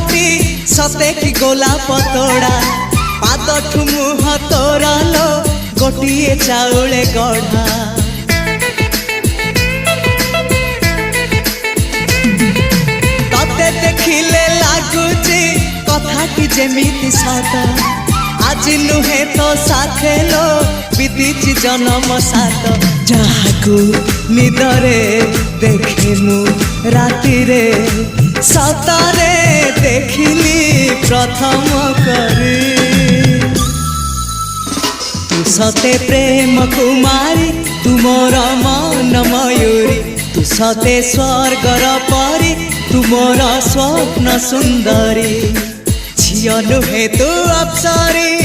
मुहटी सते कि गोलाप तोड़ा पादठु मुह तोरा लो गोटिए चाउले गढ़ा तते देखिले लागुची कथाटी जेमिति सत आज नुहे तो साथे लो विदिची जन्म सात जहाकू निदरे देखे मु राति रे सतारे देखिली प्रथम करी तू सते प्रेम कुमारी तू मोर मन मयूरी तू सते स्वर्गर परी तू मोर स्वप्न सुंदरी झियो नुहे तू अप्सरी।